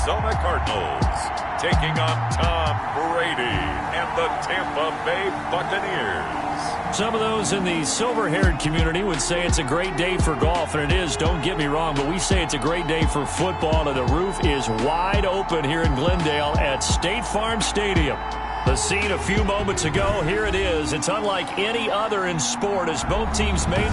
Arizona Cardinals, taking on Tom Brady and the Tampa Bay Buccaneers. Some of those in the silver-haired community would say it's a great day for golf, and it is, don't get me wrong, but we say it's a great day for football, and the roof is wide open here in Glendale at State Farm Stadium. The scene a few moments ago, here it is. It's unlike any other in sport as both teams made...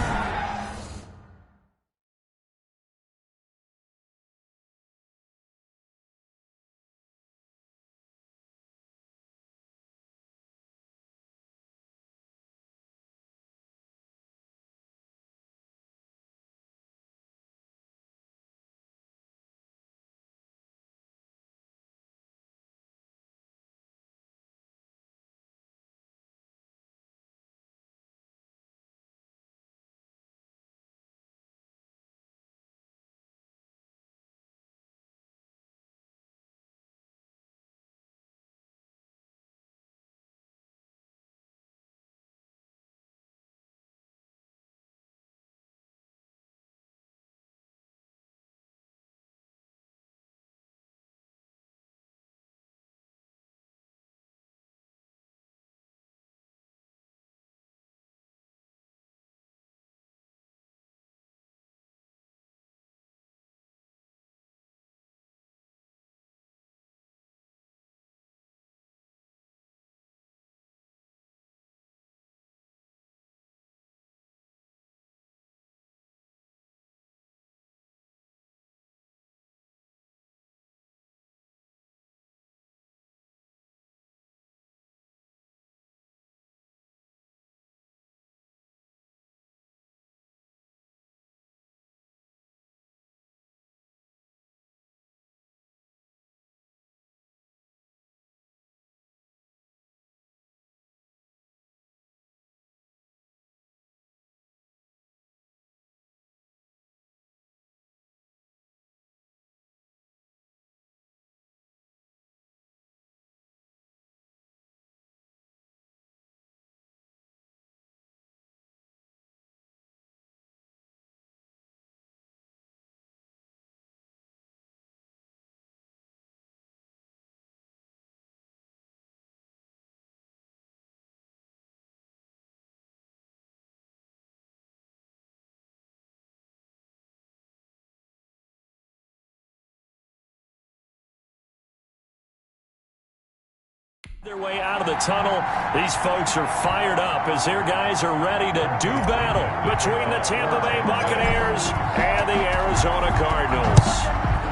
their way out of the tunnel. These folks are fired up as their guys are ready to do battle between the Tampa Bay Buccaneers and the Arizona Cardinals.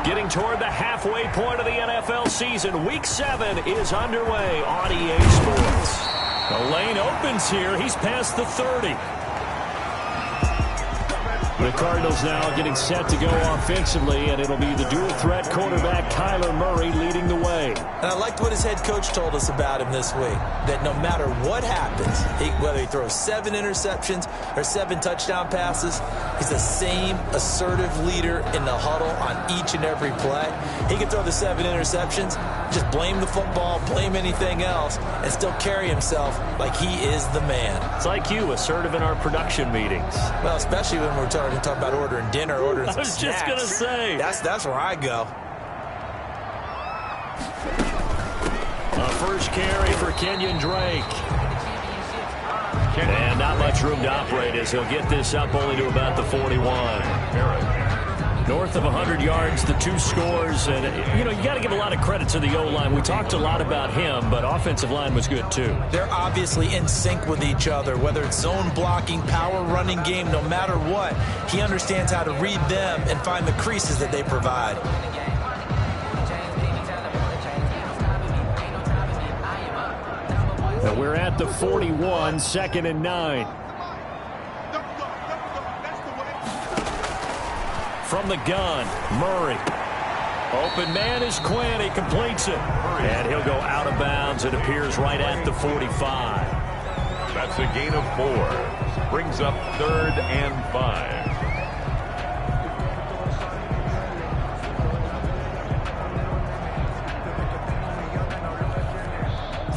Getting toward the halfway point of the NFL season, Week 7 is underway on EA Sports. The lane opens here. He's past the 30. The Cardinals now getting set to go offensively, and it'll be the dual-threat quarterback Kyler Murray leading the way. And I liked what his head coach told us about him this week, that no matter what happens, whether he throws 7 interceptions or 7 touchdown passes, he's the same assertive leader in the huddle on each and every play. He can throw the 7 interceptions, just blame the football, blame anything else, and still carry himself like he is the man. It's like you, assertive in our production meetings. Well, especially when we're talking about ordering dinner, ordering some snacks. I was just going to say. That's where I go. A first carry for Kenyon Drake. And not much room to operate as he'll get this up only to about the 41. North of 100 yards, the 2 scores. And, you know, you got to give a lot of credit to the O-line. We talked a lot about him, but offensive line was good, too. They're obviously in sync with each other, whether it's zone blocking, power running game, no matter what. He understands how to read them and find the creases that they provide. But we're at the 41, 2nd and 9. From the gun, Murray. Open man is Quinn. He completes it. And he'll go out of bounds. It appears right at the 45. That's a gain of 4. Brings up 3rd and 5.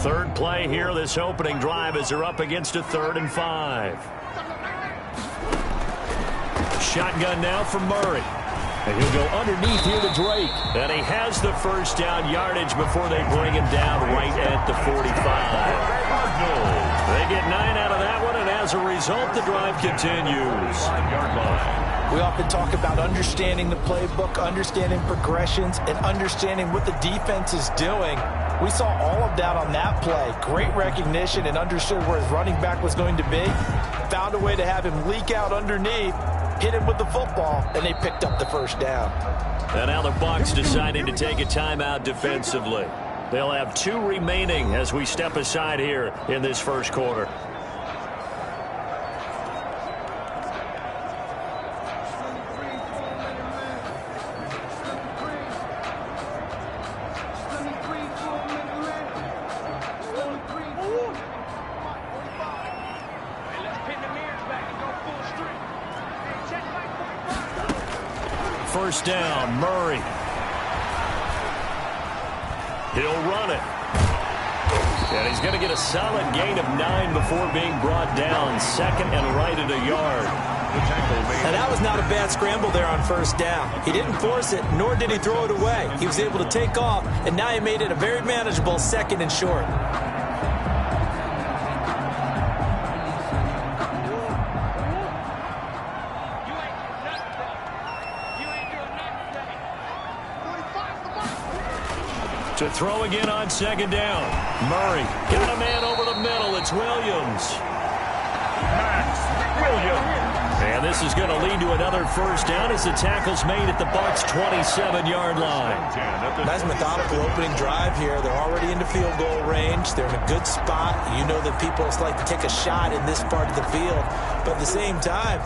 Third play here, this opening drive as they're up against a 3rd and 5. Shotgun now for Murray. And he'll go underneath here to Drake. And he has the first down yardage before they bring him down right at the 45. They get 9 out of that one, and as a result, the drive continues. 5-yard line. We often talk about understanding the playbook, understanding progressions, and understanding what the defense is doing. We saw all of that on that play. Great recognition and understood where his running back was going to be. Found a way to have him leak out underneath, hit him with the football, and they picked up the first down. And now the Bucs deciding to take a timeout defensively. They'll have 2 remaining as we step aside here in this first quarter. First down, Murray. He'll run it. And he's going to get a solid gain of 9 before being brought down. Second and right at a yard. And that was not a bad scramble there on first down. He didn't force it, nor did he throw it away. He was able to take off, and now he made it a very manageable second and short. To throw again on second down. Murray got a man over the middle. It's Williams. And this is going to lead to another first down as the tackle's made at the Bucs' 27-yard line. Nice methodical opening drive here. They're already into field goal range. They're in a good spot. You know that people like to take a shot in this part of the field. But at the same time,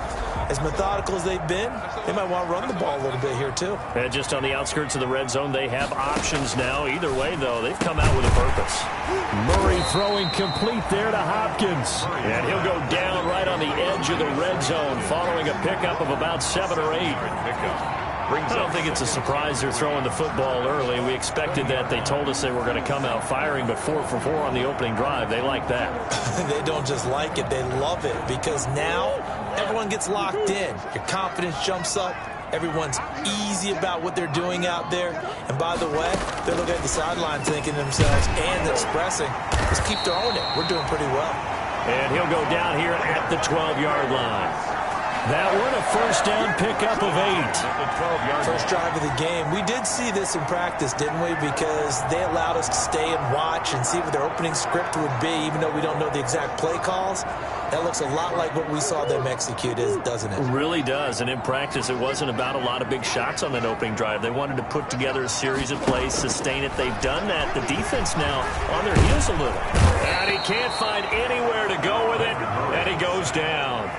as methodical as they've been, they might want to run the ball a little bit here too. And just on the outskirts of the red zone, they have options now. Either way, though, they've come out with a purpose. Murray throwing complete there to Hopkins. And he'll go down right on the edge of the red zone following a pickup of about 7 or 8. I don't think it's a surprise they're throwing the football early. We expected that. They told us they were going to come out firing, but 4 for 4 on the opening drive. They like that. They don't just like it, they love it, because now everyone gets locked in. Your confidence jumps up. Everyone's easy about what they're doing out there. And by the way, they're looking at the sideline thinking to themselves and expressing, just keep throwing it. We're doing pretty well. And he'll go down here at the 12-yard line. That one a first down pickup of 8. First drive of the game. We did see this in practice, didn't we? Because they allowed us to stay and watch and see what their opening script would be, even though we don't know the exact play calls. That looks a lot like what we saw them execute, doesn't it? It really does. And in practice, it wasn't about a lot of big shots on that opening drive. They wanted to put together a series of plays, sustain it. They've done that. The defense now on their heels a little. And he can't find anywhere to go with it. And he goes down.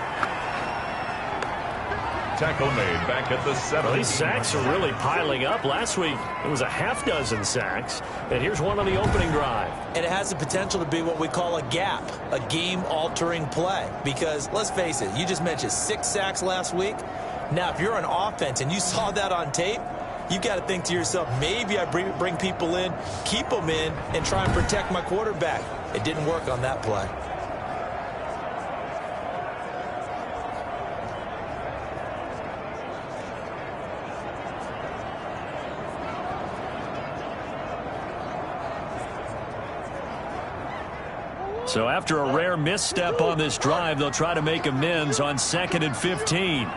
Tackle made back at the 7. Well, these sacks are really piling up. Last week, it was a half-dozen sacks. And here's one on the opening drive. And it has the potential to be what we call a gap, a game-altering play. Because, let's face it, you just mentioned 6 sacks last week. Now, if you're on offense and you saw that on tape, you've got to think to yourself, maybe I bring people in, keep them in, and try and protect my quarterback. It didn't work on that play. So after a rare misstep on this drive, they'll try to make amends on 2nd and 15.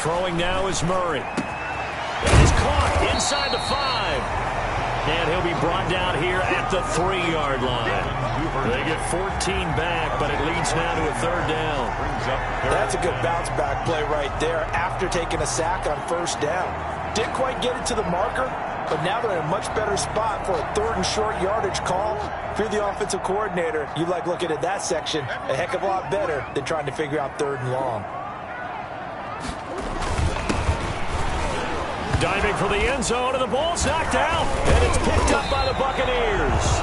Throwing now is Murray. And he's caught inside the 5. And he'll be brought down here at the 3-yard line. They get 14 back, but it leads now to a 3rd down. That's a good bounce-back play right there after taking a sack on first down. Didn't quite get it to the marker, but now they're in a much better spot for a 3rd and short yardage call. If you're the offensive coordinator, you like looking at that section a heck of a lot better than trying to figure out 3rd and long. Diving for the end zone, and the ball's knocked out, and it's picked up by the Buccaneers.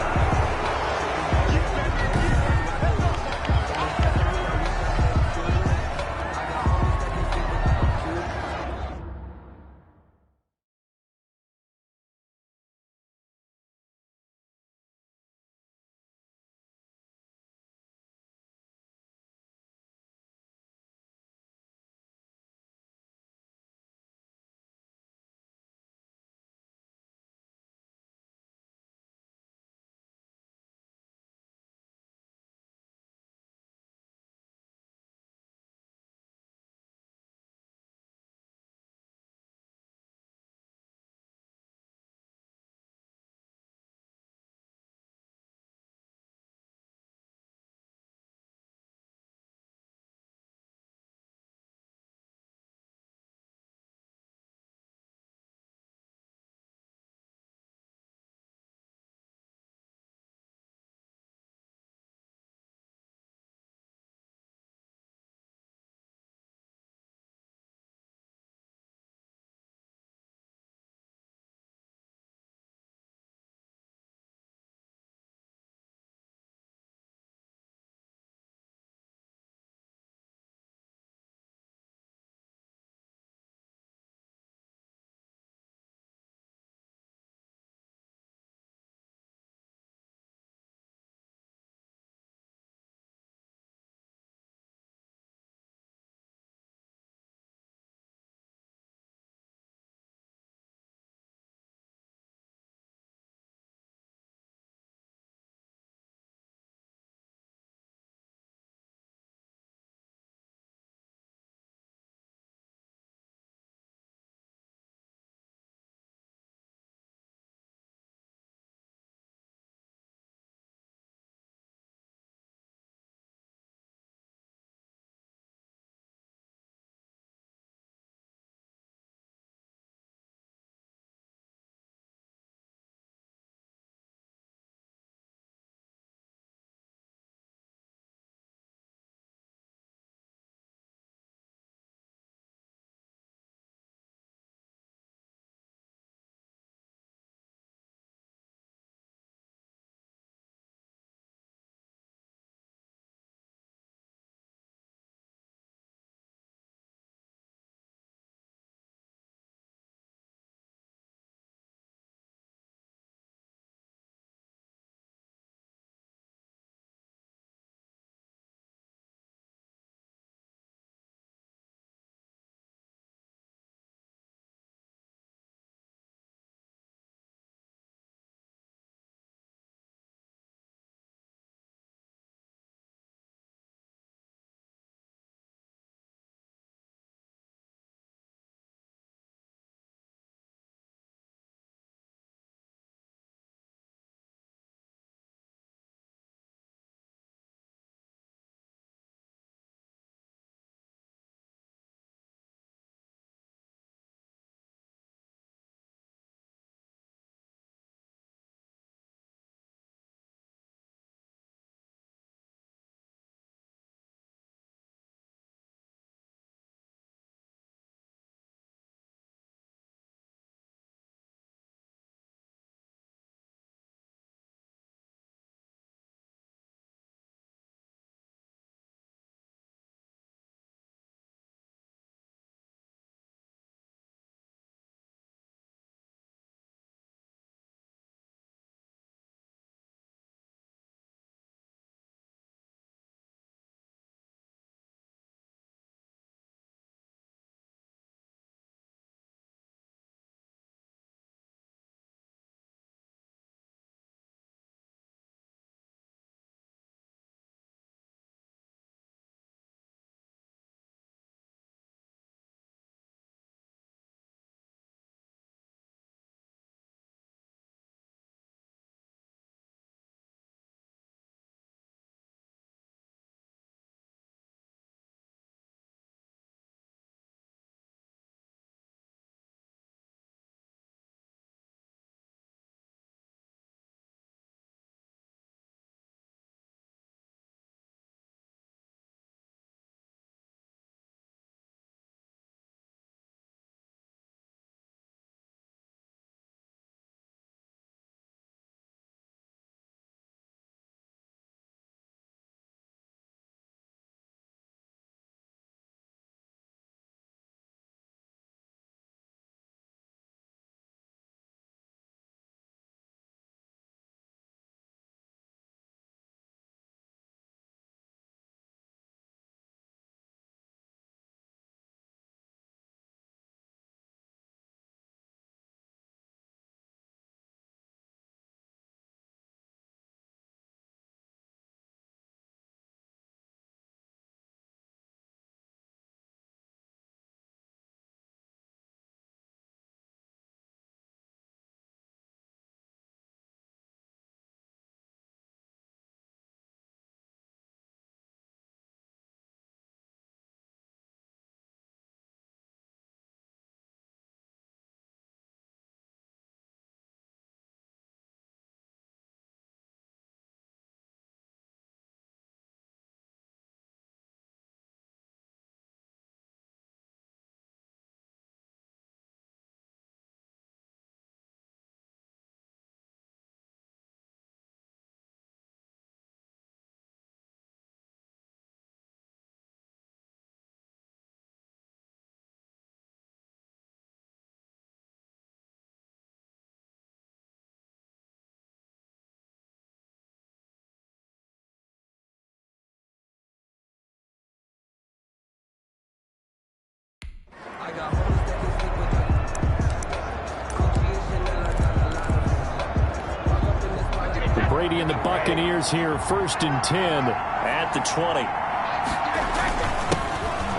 Brady and the Buccaneers here, 1st and 10 at the 20.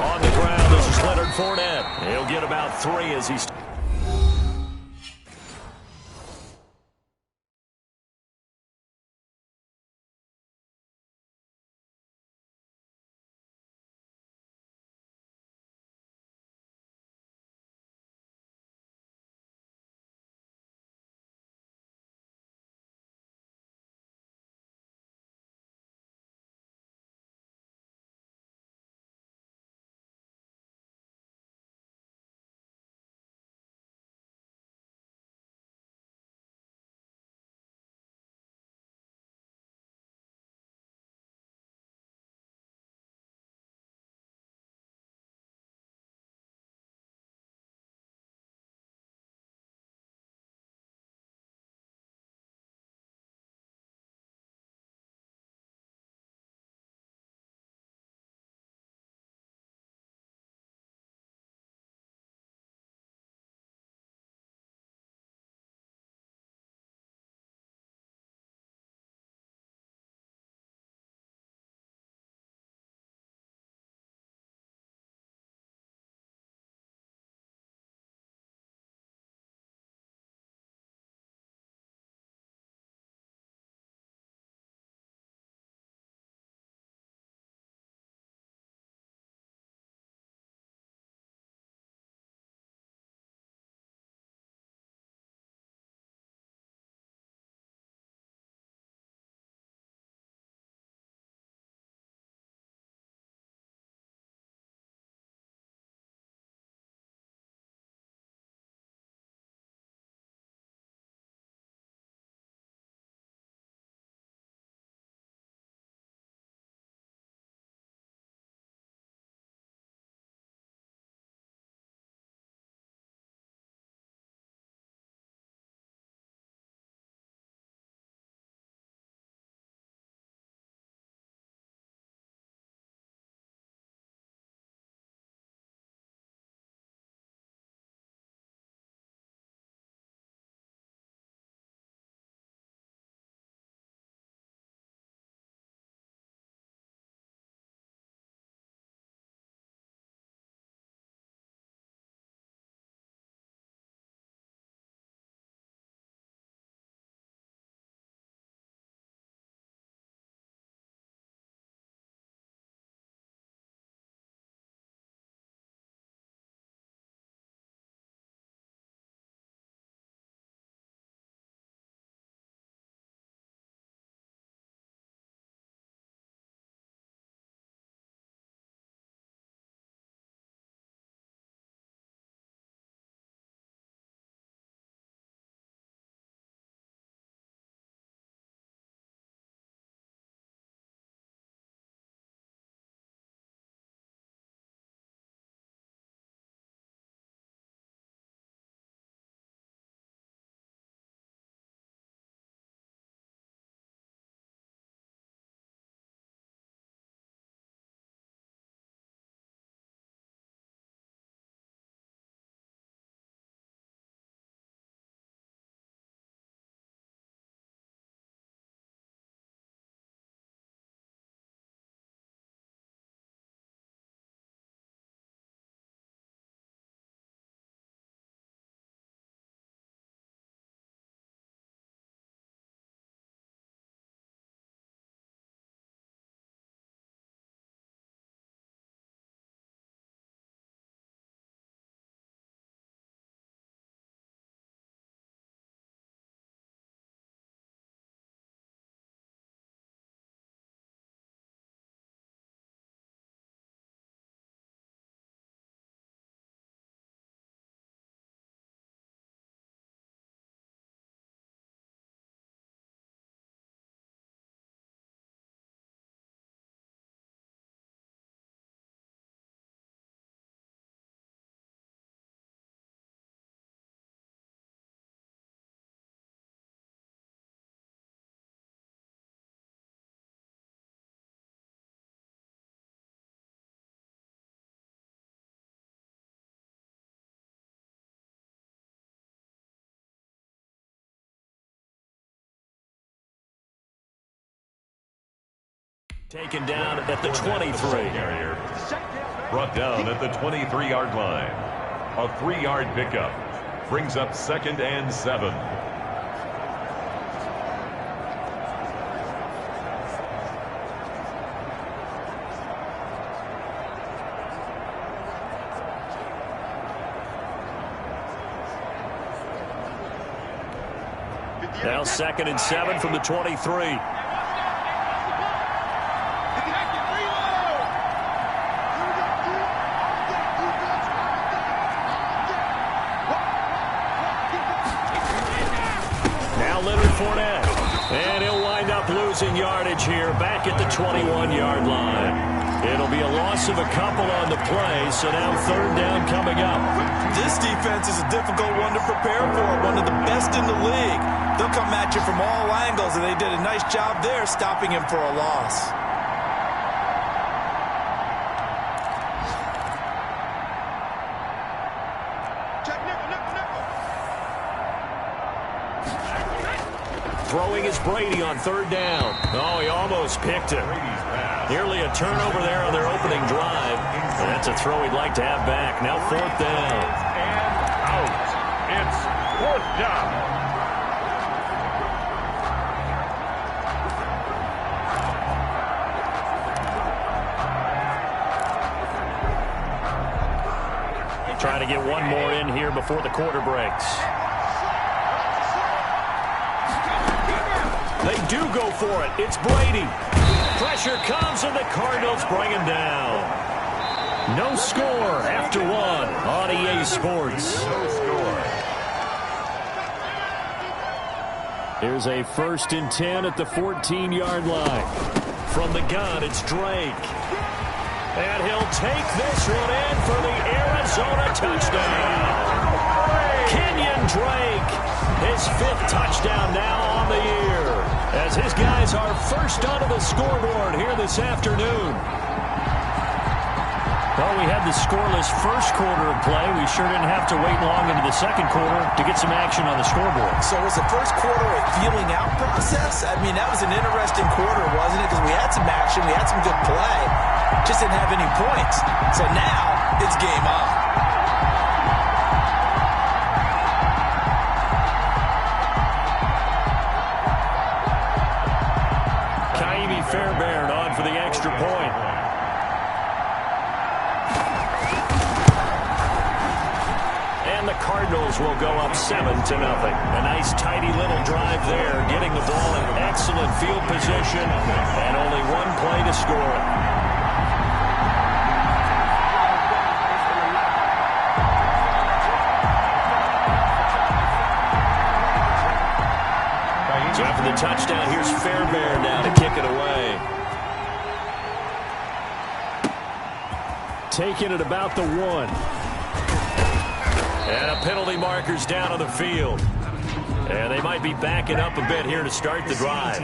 On the ground, this is Leonard Fournette. He'll get about 3 as he's Taken down at the 23. Brought down at the 23-yard line. A 3-yard pickup brings up 2nd and 7. Now 2nd and 7 from the 23. And he'll wind up losing yardage here back at the 21-yard line. It'll be a loss of a couple on the play, so now 3rd down coming up. This defense is a difficult one to prepare for, one of the best in the league. They'll come at you from all angles, and they did a nice job there stopping him for a loss. Throwing is Brady on 3rd down. Oh, he almost picked it. Nearly a turnover there on their opening drive. And that's a throw he'd like to have back. Now 4th down. And out. It's 4th down. Trying to get one more in here before the quarter breaks. They do go for it. It's Brady. Pressure comes, and the Cardinals bring him down. No score after 1 on EA Sports. No score. Here's a 1st and 10 at the 14-yard line. From the gun, it's Drake. And he'll take this one in for the Arizona touchdown. Kenyon Drake, his 5th touchdown now on the year, as his guys are first onto the scoreboard here this afternoon. Well, we had the scoreless first quarter of play. We sure didn't have to wait long into the second quarter to get some action on the scoreboard. So was the first quarter a feeling out process? I mean, that was an interesting quarter, wasn't it? Because we had some action, we had some good play, just didn't have any points. So now it's game on. Fairbairn on for the extra point. And the Cardinals will go up 7-0. A nice tidy little drive there, getting the ball in excellent field position, and only one play to score it. So after the touchdown, here's Fairbairn now to kick it away. Taking it about the 1. And a penalty marker's down on the field. And they might be backing up a bit here to start the drive.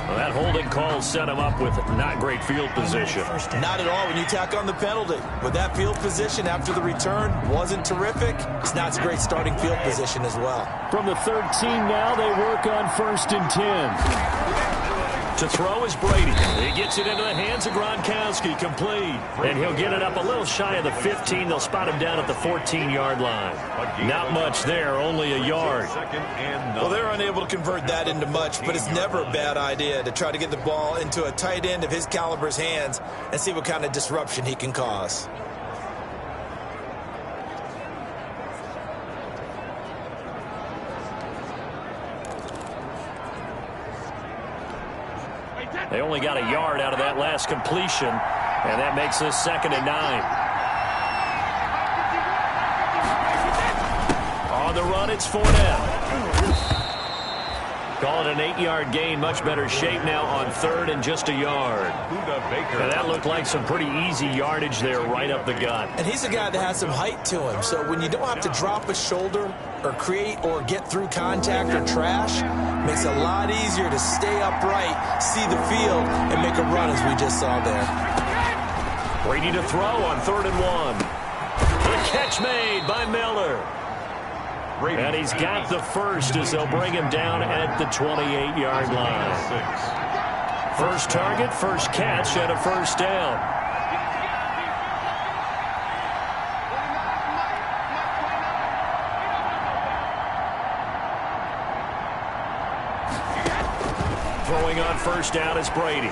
Well, that holding call set him up with not great field position. Not at all when you tack on the penalty. With that field position after the return wasn't terrific. It's not a great starting field position as well. From the 13 now, they work on 1st and 10. To throw is Brady. He gets it into the hands of Gronkowski, complete. And he'll get it up a little shy of the 15. They'll spot him down at the 14-yard line. Not much there, only a yard. Well, they're unable to convert that into much, but it's never a bad idea to try to get the ball into a tight end of his caliber's hands and see what kind of disruption he can cause. They only got a yard out of that last completion, and that makes this 2nd and 9. On the run, it's Fournette. Call it an 8-yard gain. Much better shape now on 3rd and just a yard. And that looked like some pretty easy yardage there right up the gut. And he's a guy that has some height to him. So when you don't have to drop a shoulder or create or get through contact or trash, makes it a lot easier to stay upright, see the field, and make a run as we just saw there. Brady to throw on 3rd and 1. The catch made by Miller. And he's got the first as they'll bring him down at the 28-yard line. First target, first catch, and a first down. Throwing on first down is Brady.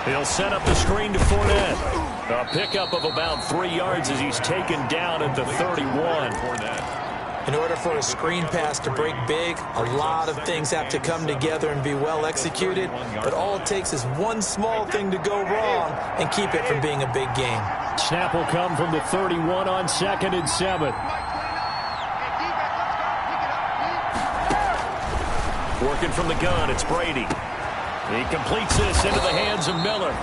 He'll set up the screen to Fournette. A pickup of about 3 yards as he's taken down at the 31. In order for a screen pass to break big, a lot of things have to come together and be well executed. But all it takes is one small thing to go wrong and keep it from being a big game. Snap will come from the 31 on 2nd and 7. Working from the gun, it's Brady. He completes this into the hands of Miller.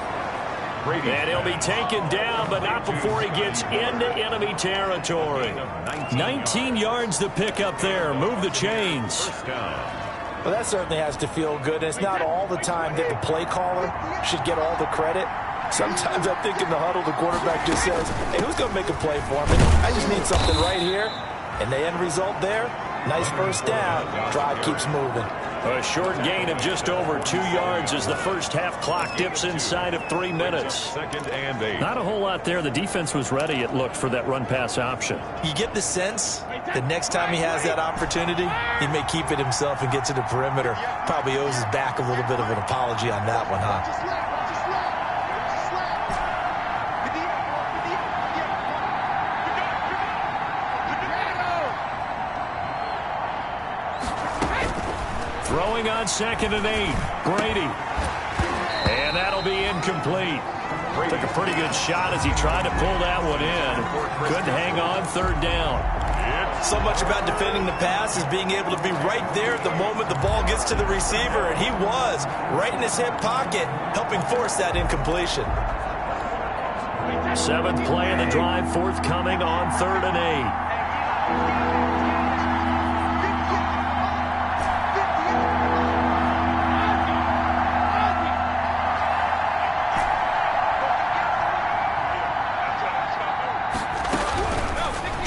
And he'll be taken down, but not before he gets into enemy territory. 19 yards to pick up there. Move the chains. Well, that certainly has to feel good. It's not all the time that the play caller should get all the credit. Sometimes I think in the huddle, the quarterback just says, hey, who's going to make a play for me? I just need something right here. And the end result there, nice first down. Drive keeps moving. A short gain of just over 2 yards as the first half clock dips inside of 3 minutes. 2nd and 8. Not a whole lot there. The defense was ready, it looked, for that run-pass option. You get the sense that next time he has that opportunity, he may keep it himself and get to the perimeter. Probably owes his back a little bit of an apology on that one, huh? Throwing on 2nd and 8, Brady. And that'll be incomplete. Took a pretty good shot as he tried to pull that one in. Couldn't hang on 3rd down. So much about defending the pass is being able to be right there at the moment the ball gets to the receiver, and he was right in his hip pocket, helping force that incompletion. 7th play of the drive, forthcoming on 3rd and 8.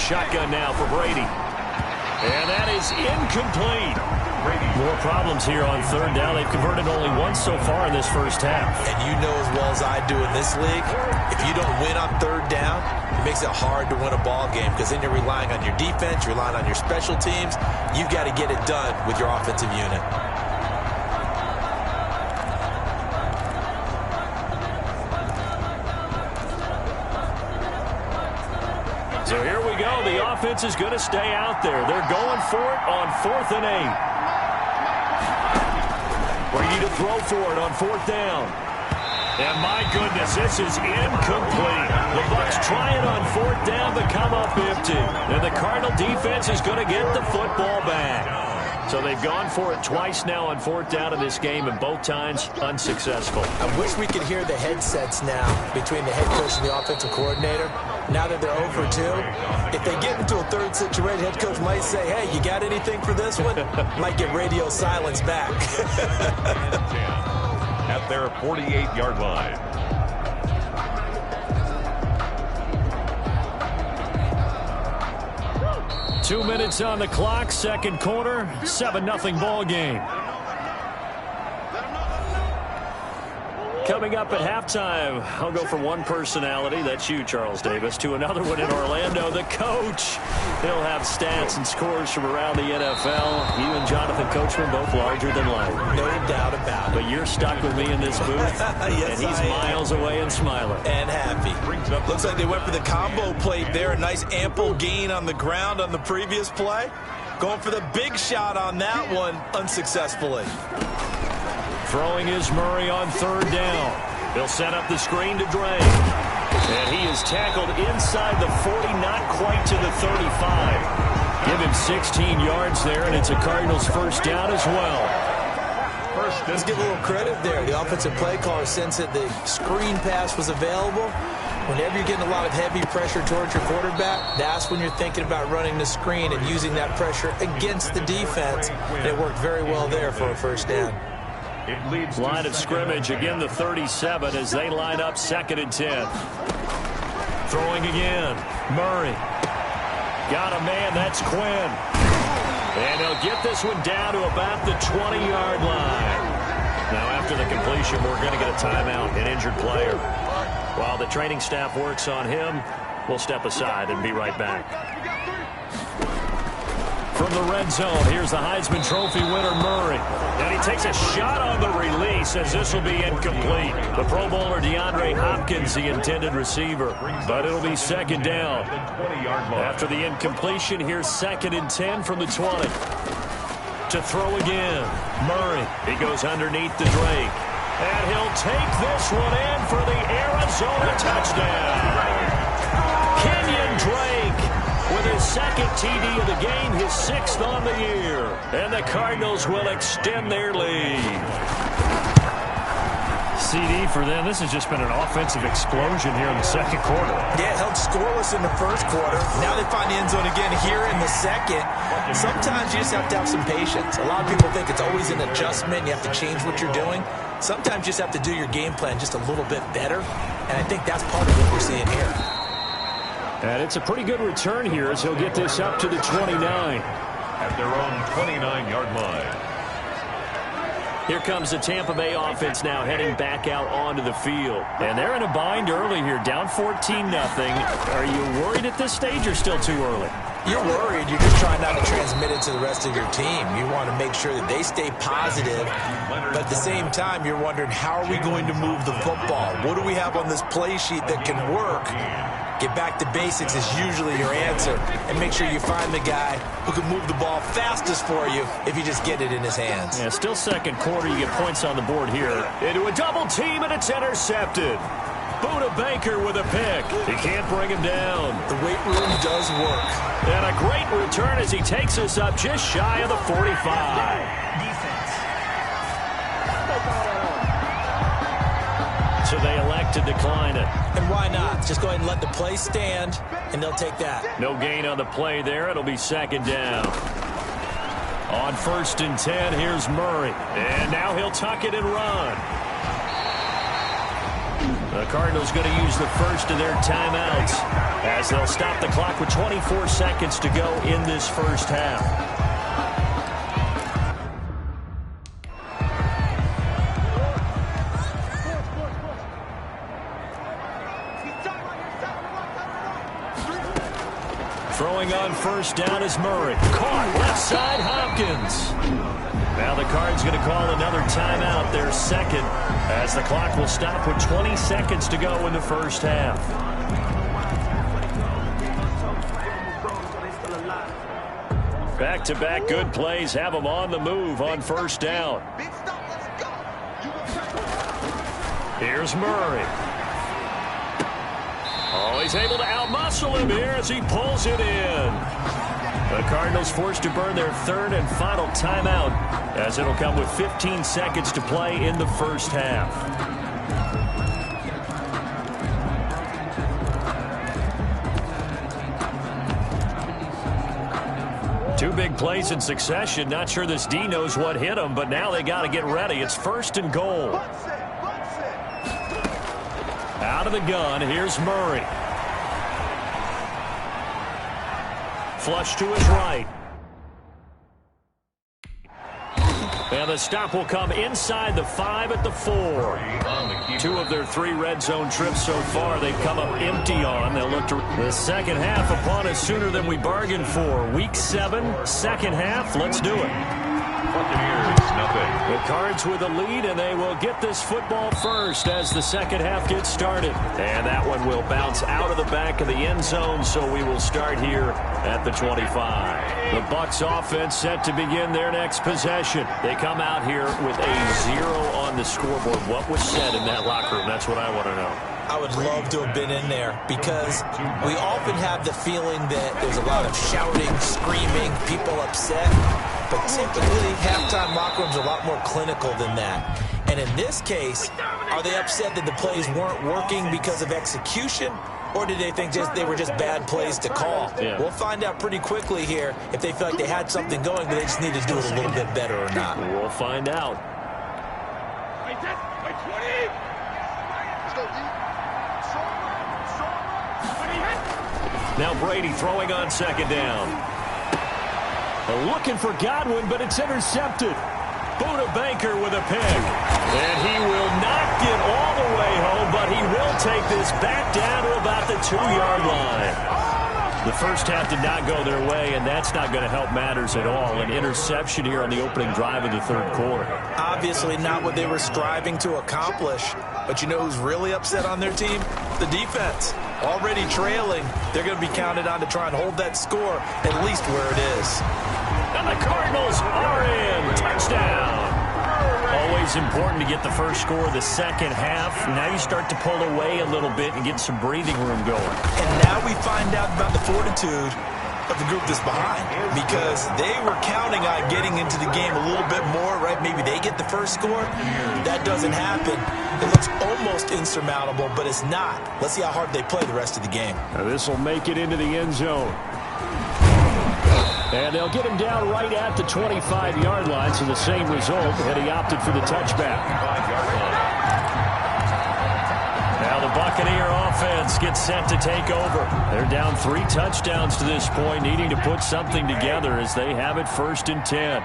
Shotgun now for Brady. And that is incomplete. More problems here on 3rd down. They've converted only once so far in this first half. And you know as well as I do in this league, if you don't win on 3rd down, it makes it hard to win a ball game because then you're relying on your defense, you're relying on your special teams. You've got to get it done with your offensive unit. So here we go. The offense is going to stay out there. They're going for it on 4th and 8. Brady to throw for it on 4th down. And my goodness, this is incomplete. The Bucs try it on 4th down, but come up empty. And the Cardinal defense is going to get the football back. So they've gone for it twice now on 4th down in this game, and both times unsuccessful. I wish we could hear the headsets now between the head coach and the offensive coordinator. Now that they're 0 for 2, if they get into a 3rd situation, head coach might say, hey, you got anything for this one? Might get radio silence back. At their 48-yard line. Two minutes on the clock, 2nd quarter, 7-0 ball game. Coming up at halftime, I'll go from one personality, that's you, Charles Davis, to another one in Orlando, the coach. He'll have stats and scores from around the NFL. You and Jonathan Coachman both larger than life. No doubt about it. But you're stuck with me in this booth, yes, and he's miles away and smiling. And happy. Looks like they went for the combo plate there. A nice ample gain on the ground on the previous play. Going for the big shot on that one unsuccessfully. Throwing is Murray on 3rd down. He'll set up the screen to Dre. And he is tackled inside the 40, not quite to the 35. Give him 16 yards there, and it's a Cardinals first down as well. Let's give a little credit there. The offensive play caller sensed that the screen pass was available. Whenever you're getting a lot of heavy pressure towards your quarterback, that's when you're thinking about running the screen and using that pressure against the defense. And it worked very well there for a first down. Line of scrimmage, again the 37 as they line up 2nd and 10. Throwing again. Murray. Got a man, that's Quinn. And they'll get this one down to about the 20-yard line. Now, after the completion, we're going to get a timeout, an injured player. While the training staff works on him, we'll step aside and be right back. From the red zone, here's the Heisman Trophy winner, Murray. And he takes a shot on the release as this will be incomplete. The Pro Bowler DeAndre Hopkins, the intended receiver. But it'll be second down. After the incompletion, here's 2nd and 10 from the 20. To throw again, Murray. He goes underneath the Drake. And he'll take this one in for the Arizona touchdown. Kenyon Drake with his 2nd TD of the game, his 6th on the year. And the Cardinals will extend their lead. CD for them. This has just been an offensive explosion here in the 2nd quarter. Yeah, held scoreless in the 1st quarter. Now they find the end zone again here in the 2nd. Sometimes you just have to have some patience. A lot of people think it's always an adjustment. You have to change what you're doing. Sometimes you just have to do your game plan just a little bit better. And I think that's part of what we're seeing here. And it's a pretty good return here as he'll get this up to the 29. At their own 29-yard line. Here comes the Tampa Bay offense now heading back out onto the field. And they're in a bind early here, down 14-0. Are you worried at this stage or still too early? You're worried. You're just trying not to transmit it to the rest of your team. You want to make sure that they stay positive. But at the same time, you're wondering, how are we going to move the football? What do we have on this play sheet that can work? Get back to basics is usually your answer. And make sure you find the guy who can move the ball fastest for you if you just get it in his hands. Yeah, still 2nd quarter. You get points on the board here. Into a double team, and it's intercepted. Buda Baker with a pick. He can't bring him down. The weight room does work. And a great return as he takes us up just shy of the 45. So they elect to decline it. And why not? Just go ahead and let the play stand, and they'll take that. No gain on the play there. It'll be 2nd down. On 1st and 10, here's Murray. And now he'll tuck it and run. The Cardinals going to use the first of their timeouts as they'll stop the clock with 24 seconds to go in this 1st half. Throwing on 1st down is Murray. Caught left side, Hopkins. Now the Cards going to call another timeout, their 2nd, as the clock will stop with 20 seconds to go in the 1st half. Back-to-back good plays have them on the move on 1st down. Here's Murray. Oh, he's able to outmuscle him here as he pulls it in. The Cardinals forced to burn their 3rd and final timeout as it'll come with 15 seconds to play in the 1st half. Two big plays in succession. Not sure this D knows what hit him, but now they got to get ready. It's 1st and goal. Out of the gun, here's Murray. Flush to his right. And the stop will come inside the 5 at the 4. 2 of their 3 red zone trips so far they've come up empty on. They'll look to the 2nd half upon us sooner than we bargained for. Week 7, 2nd half. Let's do it. Buccaneers, nothing. The Cards with a lead, and they will get this football first as the 2nd half gets started. And that one will bounce out of the back of the end zone, so we will start here at the 25. The Bucs offense set to begin their next possession. They come out here with a 0 on the scoreboard. What was said in that locker room? That's what I want to know. I would love to have been in there because we often have the feeling that there's a lot of shouting, screaming, people upset. But typically, halftime locker rooms are a lot more clinical than that. And in this case, are they upset that the plays weren't working because of execution? Or did they think they were just bad plays to call? Yeah. We'll find out pretty quickly here if they feel like they had something going, but they just need to do it a little bit better or not. We'll find out. Now Brady throwing on 2nd down. Looking for Godwin, but it's intercepted. Buda Baker with a pick. And he will not get all the way home, but he will take this back down to about the 2-yard line. The first half did not go their way, and that's not going to help matters at all. An interception here on the opening drive of the third quarter. Obviously not what they were striving to accomplish. But you know who's really upset on their team? The defense. Already trailing. They're going to be counted on to try and hold that score at least where it is. And the Cardinals are in. Touchdown. Always important to get the first score of the second half. Now you start to pull away a little bit and get some breathing room going. And now we find out about the fortitude of the group that's behind, because they were counting on getting into the game a little bit more, right? Maybe they get the first score. That doesn't happen. It looks almost insurmountable, but it's not. Let's see how hard they play the rest of the game. Now this will make it into the end zone. And they'll get him down right at the 25-yard line, so the same result, and he opted for the touchback. Now the Buccaneer offense gets set to take over. They're down 3 touchdowns to this point, needing to put something together as they have it 1st and 10.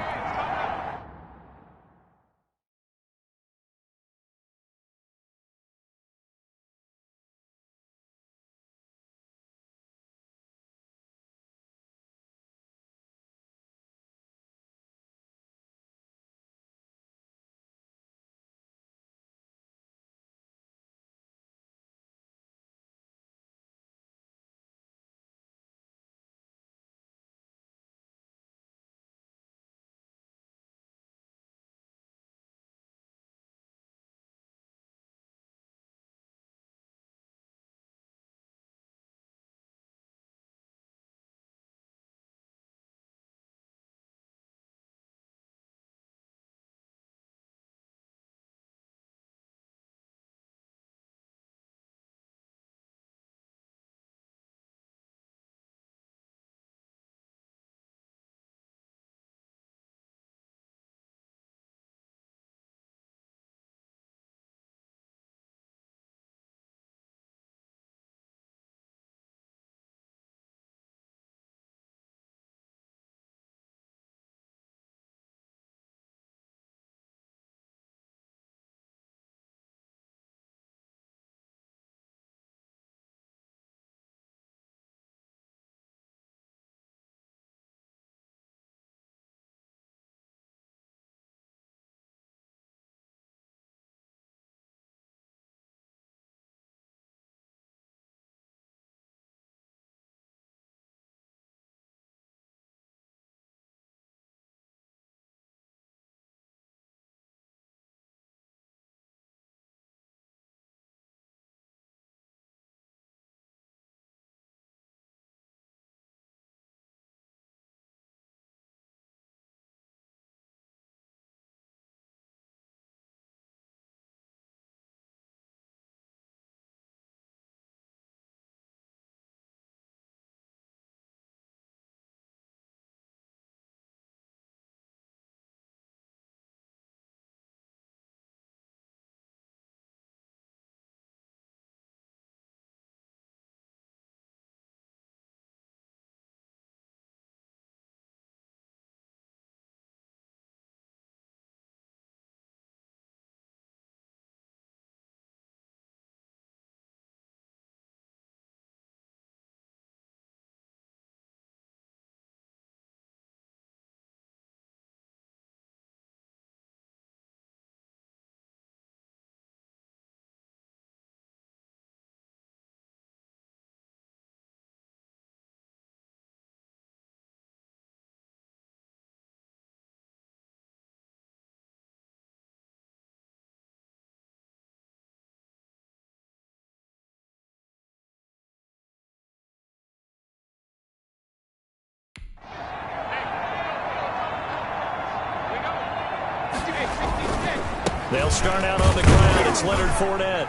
They'll start out on the ground. It's Leonard Fournette.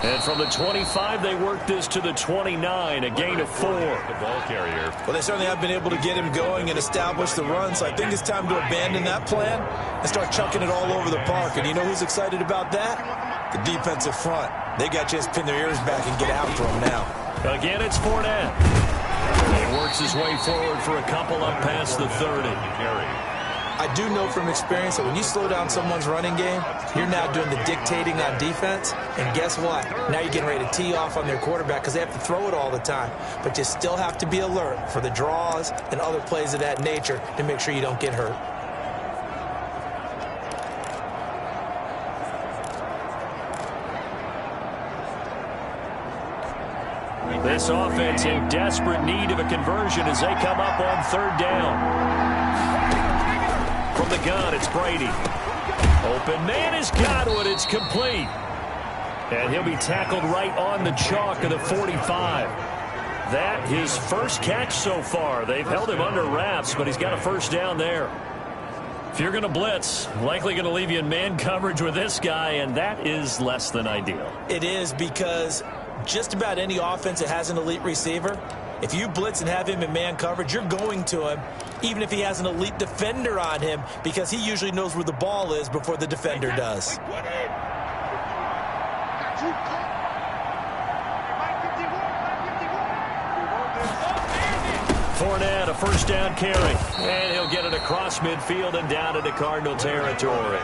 And from the 25, they work this to the 29, a gain of 4. The ball carrier. Well, they certainly have been able to get him going and establish the run, so I think it's time to abandon that plan and start chucking it all over the park. And you know who's excited about that? The defensive front. They got a chance to pin their ears back and get after him now. Again, it's Fournette. Works his way forward for a couple up past the 30. I do know from experience that when you slow down someone's running game, you're now doing the dictating on defense. And guess what? Now you're getting ready to tee off on their quarterback because they have to throw it all the time. But you still have to be alert for the draws and other plays of that nature to make sure you don't get hurt. This offense in desperate need of a conversion as they come up on third down. From the gun, it's Brady. Open man has got it. It's complete. And he'll be tackled right on the chalk of the 45. That his first catch so far. They've held him under wraps, but he's got a first down there. If you're going to blitz, likely going to leave you in man coverage with this guy, and that is less than ideal. It is because just about any offense that has an elite receiver, if you blitz and have him in man coverage, you're going to him, even if he has an elite defender on him, because he usually knows where the ball is before the defender does. Fournette, a first down carry. And he'll get it across midfield and down into Cardinal territory.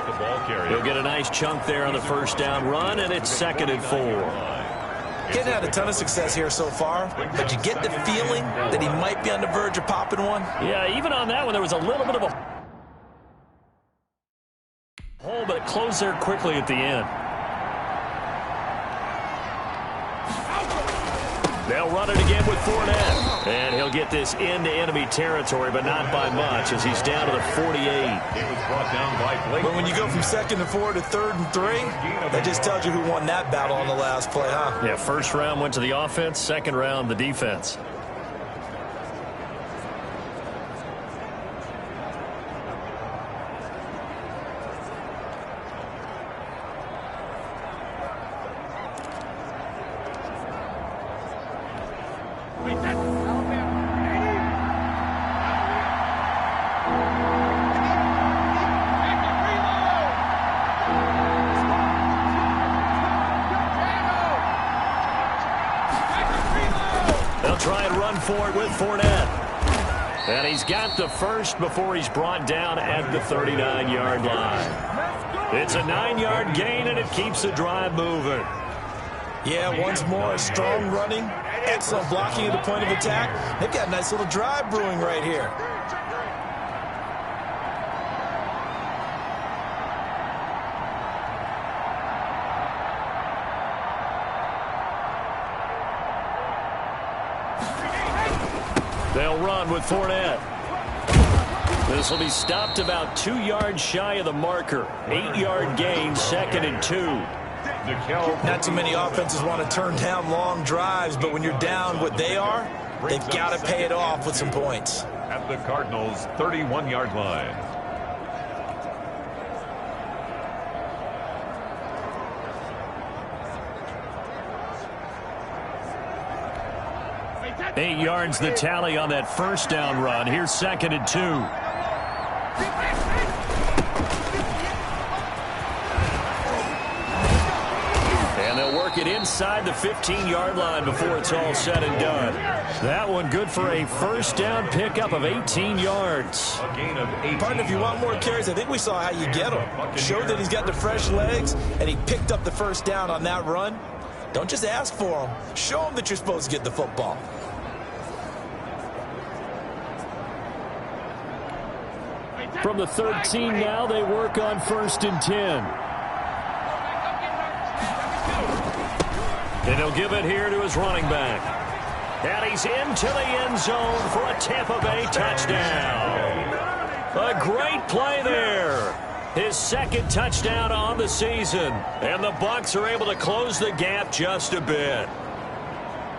He'll get a nice chunk there on the first down run, and it's 2nd and 4. Getting had a ton of success here so far, but you get the feeling that he might be on the verge of popping one. Yeah, even on that one, there was a little bit of a hole, but it closed there quickly at the end. They'll run it again with Fournette. And he'll get this into enemy territory, but not by much as he's down to the 48. It was brought down by Blake. But when you go from 2nd and 4 to 3rd and 3, that just tells you who won that battle on the last play, huh? Yeah, first round went to the offense, second round the defense. Try and run for it with Fournette. And he's got the first before he's brought down at the 39-yard line. It's a 9-yard gain, and it keeps the drive moving. Yeah, once more, strong running, excellent blocking at the point of attack. They've got a nice little drive brewing right here. They'll run with Fournette. This will be stopped about 2 yards shy of the marker. 8-yard gain, 2nd and 2. Not too many offenses want to turn down long drives, but when you're down what they are, they've got to pay it off with some points. At the Cardinals' 31-yard line. Eight yards the tally on that first down run. Here's 2nd and 2. And they'll work it inside the 15-yard line before it's all said and done. That one good for a first down pickup of 18 yards. A gain of 18. Partner, if you want more carries, I think we saw how you get him. Showed that he's got the fresh legs, and he picked up the first down on that run. Don't just ask for him. Show him that you're supposed to get the football. From the 13 now, they work on 1st and 10. And he'll give it here to his running back. And he's into the end zone for a Tampa Bay touchdown. A great play there. His 2nd touchdown on the season. And the Bucs are able to close the gap just a bit.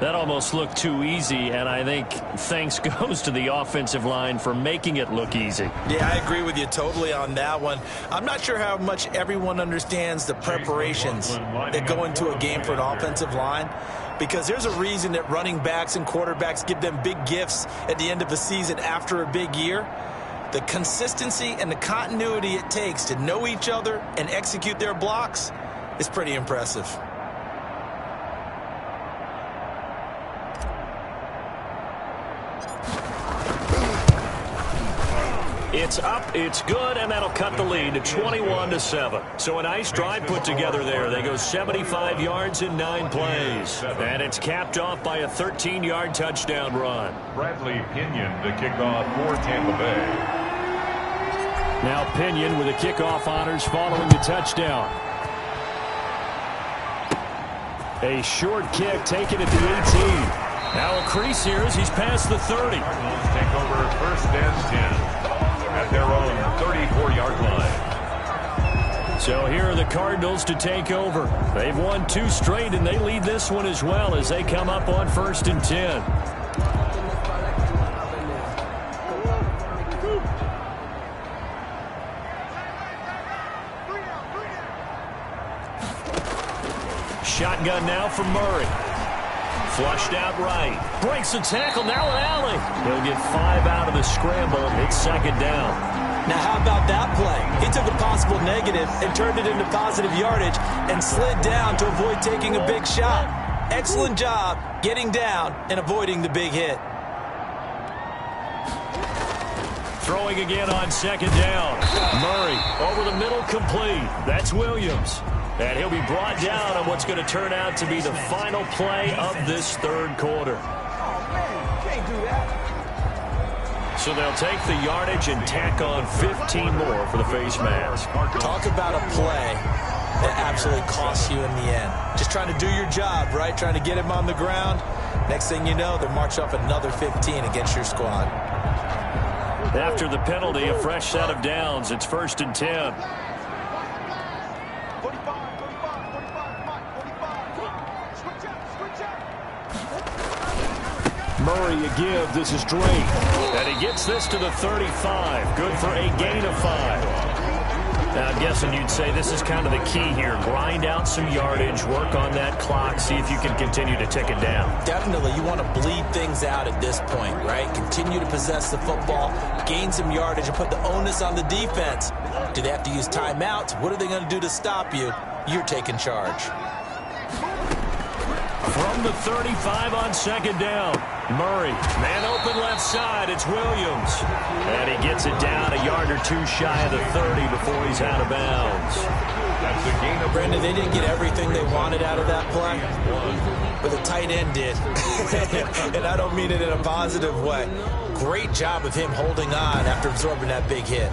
That almost looked too easy, and I think thanks goes to the offensive line for making it look easy. Yeah, I agree with you totally on that one. I'm not sure how much everyone understands the preparations that go into a game for an offensive line, because there's a reason that running backs and quarterbacks give them big gifts at the end of the season after a big year. The consistency and the continuity it takes to know each other and execute their blocks is pretty impressive. It's up, it's good, and that'll cut the lead to 21-7. So a nice drive put together there. They go 75 yards in 9 plays. And it's capped off by a 13-yard touchdown run. Bradley Pinion to kick off for Tampa Bay. Now Pinion with the kickoff honors following the touchdown. A short kick taken at the 18. Now a crease here as he's past the 30. Cardinals take over 1st and 10 at their own 34-yard line. So here are the Cardinals to take over. They've won 2 straight, and they lead this one as well as they come up on 1st and 10. Shotgun now for Murray. Flushed out right. Breaks the tackle. Now an alley. He'll get 5 out of the scramble. It's 2nd down. Now how about that play? He took a possible negative and turned it into positive yardage and slid down to avoid taking a big shot. Excellent job getting down and avoiding the big hit. Throwing again on 2nd down. Murray over the middle, complete. That's Williams. And he'll be brought down on what's going to turn out to be the final play of this 3rd quarter. So they'll take the yardage and tack on 15 more for the face mask. Talk about a play that absolutely costs you in the end. Just trying to do your job, right? Trying to get him on the ground. Next thing you know, they're marching up another 15 against your squad. After the penalty, a fresh set of downs. It's 1st and 10. Murray a give. This is Drake. And he gets this to the 35. Good for a gain of 5. Now, I'm guessing you'd say this is kind of the key here. Grind out some yardage, work on that clock, see if you can continue to tick it down. Definitely. You want to bleed things out at this point, right? Continue to possess the football, gain some yardage, and put the onus on the defense. Do they have to use timeouts? What are they going to do to stop you? You're taking charge. From the 35 on 2nd down. Murray, man open left side, it's Williams. And he gets it down a yard or 2 shy of the 30 before he's out of bounds. That's a gain of Brandon, they didn't get everything they wanted out of that play, but the tight end did. And I don't mean it in a positive way. Great job of him holding on after absorbing that big hit.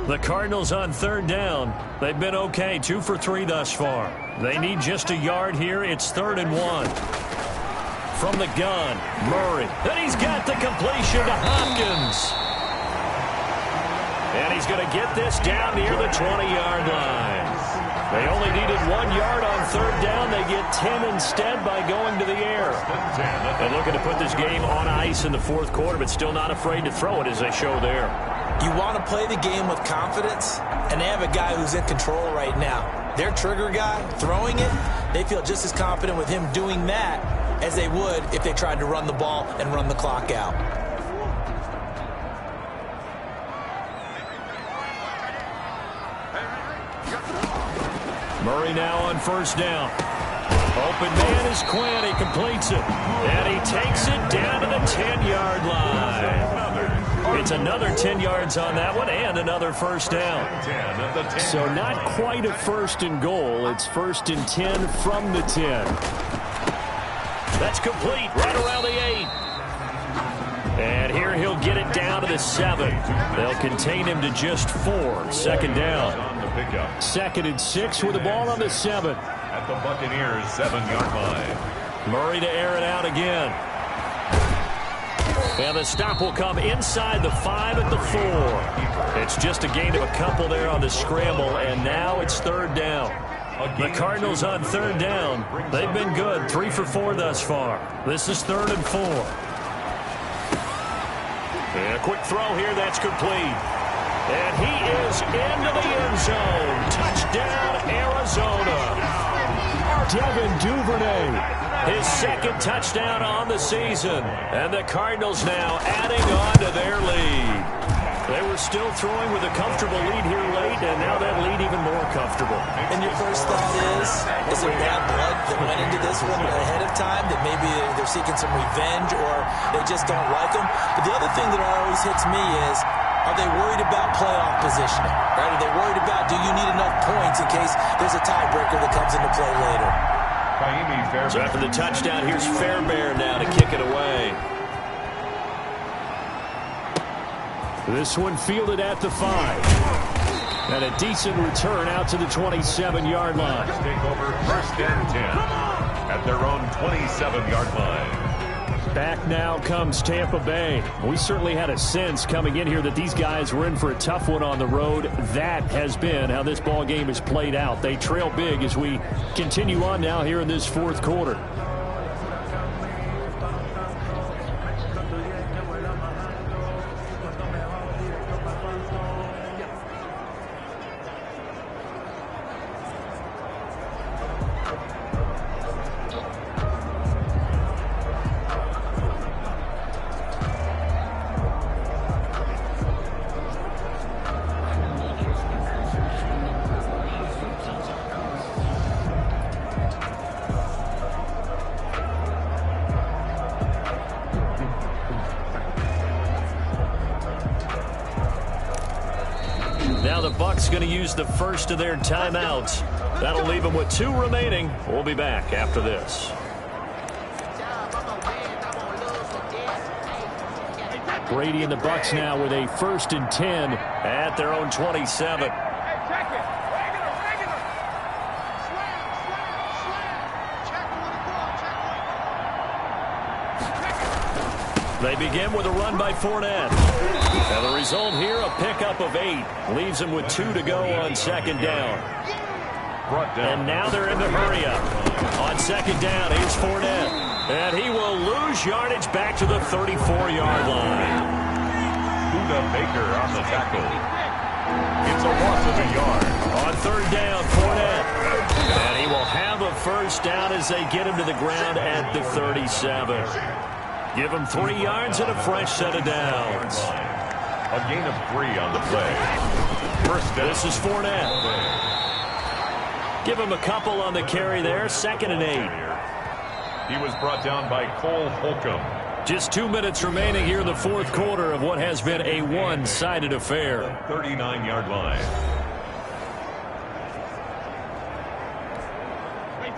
The Cardinals on 3rd down. They've been okay, 2 for 3 thus far. They need just a yard here. It's 3rd and 1. From the gun, Murray. And he's got the completion to Hopkins. And he's going to get this down near the 20-yard line. They only needed 1 yard on 3rd down. They get 10 instead by going to the air. They're looking to put this game on ice in the 4th quarter, but still not afraid to throw it as they show there. You want to play the game with confidence, and they have a guy who's in control right now. Their trigger guy, throwing it, they feel just as confident with him doing that as they would if they tried to run the ball and run the clock out. Murray now on 1st down. Open man is Quinn. He completes it. And he takes it down to the 10-yard line. It's another 10 yards on that one and another 1st down. So not quite a 1st and goal. It's 1st and 10 from the 10. That's complete right around the 8. And here he'll get it down to the 7. They'll contain him to just 4. 2nd down. 2nd and 6 with the ball on the 7. At the Buccaneers' 7-yard line. Murray to air it out again. And the stop will come inside the 5 at the 4. It's just a gain of a couple there on the scramble, and now it's 3rd down. The Cardinals on 3rd down. They've been good, 3 for 4 thus far. This is 3rd and 4. And a quick throw here, that's complete. And he is into the end zone. Touchdown, Arizona. Devin Duvernay. His 2nd touchdown on the season. And the Cardinals now adding on to their lead. They were still throwing with a comfortable lead here late, and now that lead even more comfortable. And your first thought is there bad blood that went into this one ahead of time, that maybe they're seeking some revenge or they just don't like them? But the other thing that always hits me is, are they worried about playoff positioning? Right? Are they worried about, do you need enough points in case there's a tiebreaker that comes into play later? So after the touchdown, here's Fairbairn now to kick it away. This one fielded at the 5. And a decent return out to the 27-yard line. Take over 1st and 10 at their own 27-yard line. Back now comes Tampa Bay. We certainly had a sense coming in here that these guys were in for a tough one on the road. That has been how this ball game has played out. They trail big as we continue on now here in this fourth quarter. Now the Bucs going to use the first of their timeouts. That'll leave them with 2 remaining. We'll be back after this. Brady and the Bucs now with a 1st and 10 at their own 27. They begin with a run by Fournette. And the result here, a pickup of 8. Leaves them with 2 to go on 2nd down. And now they're in the hurry-up. On 2nd down, here's Fournette. And he will lose yardage back to the 34-yard line. Buda Baker on the tackle. It's a loss of a yard. On 3rd down, Fournette. And he will have a 1st down as they get him to the ground at the 37. Give him 3 yards and a fresh set of downs. A gain of 3 on the play. 1st down. This is Fournette. Give him a couple on the carry there. 2nd and 8. He was brought down by Cole Holcomb. Just 2 minutes remaining here in the fourth quarter of what has been a one-sided affair. 39-yard line.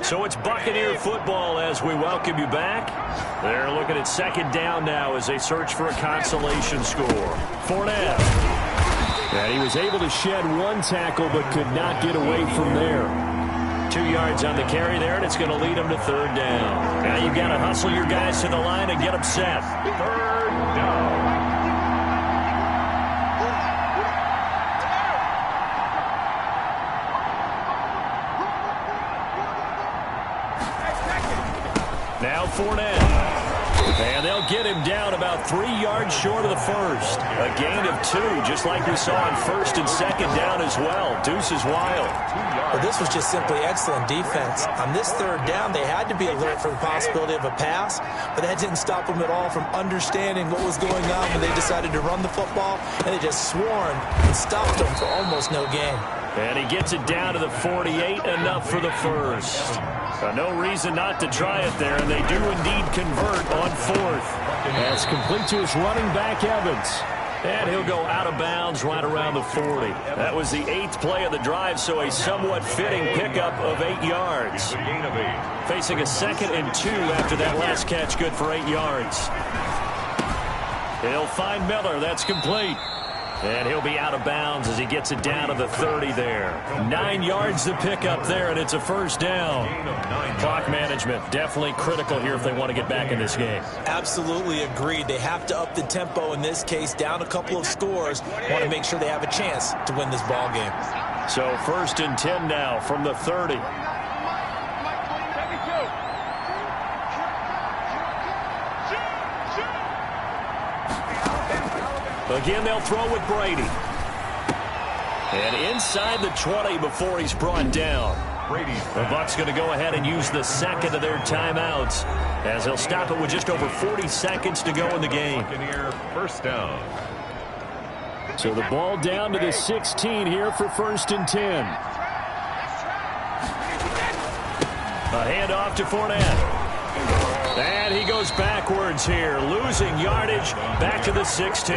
So it's Buccaneer football as we welcome you back. They're looking at 2nd down now as they search for a consolation score. Fournette. And he was able to shed 1 tackle but could not get away from there. 2 yards on the carry there, and it's going to lead them to 3rd down. Now you've got to hustle your guys to the line and get them set. 3rd down. Now Fournette. And they'll get him down about 3 yards short of the 1st. A gain of 2, just like we saw on 1st and 2nd down as well. Deuce is wild. Well, this was just simply excellent defense. On this 3rd down, they had to be alert for the possibility of a pass, but that didn't stop them at all from understanding what was going on when they decided to run the football, and they just swarmed and stopped them for almost no gain. And he gets it down to the 48, enough for the 1st. No reason not to try it there, and they do indeed convert on 4th. That's complete to his running back, Evans. And he'll go out of bounds right around the 40. That was the 8th play of the drive, so a somewhat fitting pickup of 8 yards. Facing a 2nd and 2 after that last catch, good for 8 yards. He'll find Miller. That's complete. And he'll be out of bounds as he gets it down to the 30 there. 9 yards to pick up there, and it's a 1st down. Clock management definitely critical here if they want to get back in this game. Absolutely agreed. They have to up the tempo in this case, down a couple of scores. Want to make sure they have a chance to win this ball game. So 1st and 10 now from the 30. Again, they'll throw with Brady. And inside the 20 before he's brought down. The Bucs going to go ahead and use the 2nd of their timeouts as they'll stop it with just over 40 seconds to go in the game. 1st down. So the ball down to the 16 here for 1st and 10. A handoff to Fournette. And he goes backwards here, losing yardage back to the 16.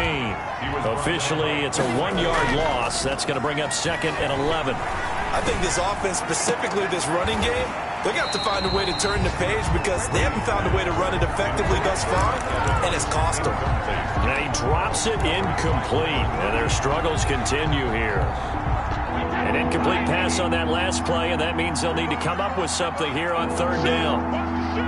Officially, it's a 1-yard loss. That's going to bring up 2nd and 11. I think this offense, specifically this running game, they're going to have to find a way to turn the page because they haven't found a way to run it effectively thus far, and it's cost them. And he drops it incomplete, and their struggles continue here. An incomplete pass on that last play, and that means they'll need to come up with something here on 3rd down.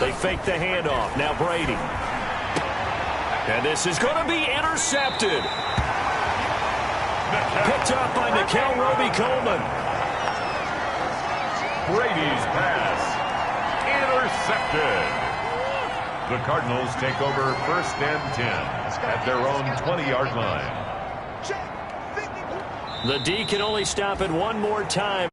They fake the handoff. Now Brady. And this is going to be intercepted. Picked up by Nikel Roby-Coleman. Brady's pass intercepted. The Cardinals take over 1st and 10 at their own 20-yard line. The D can only stop it one more time.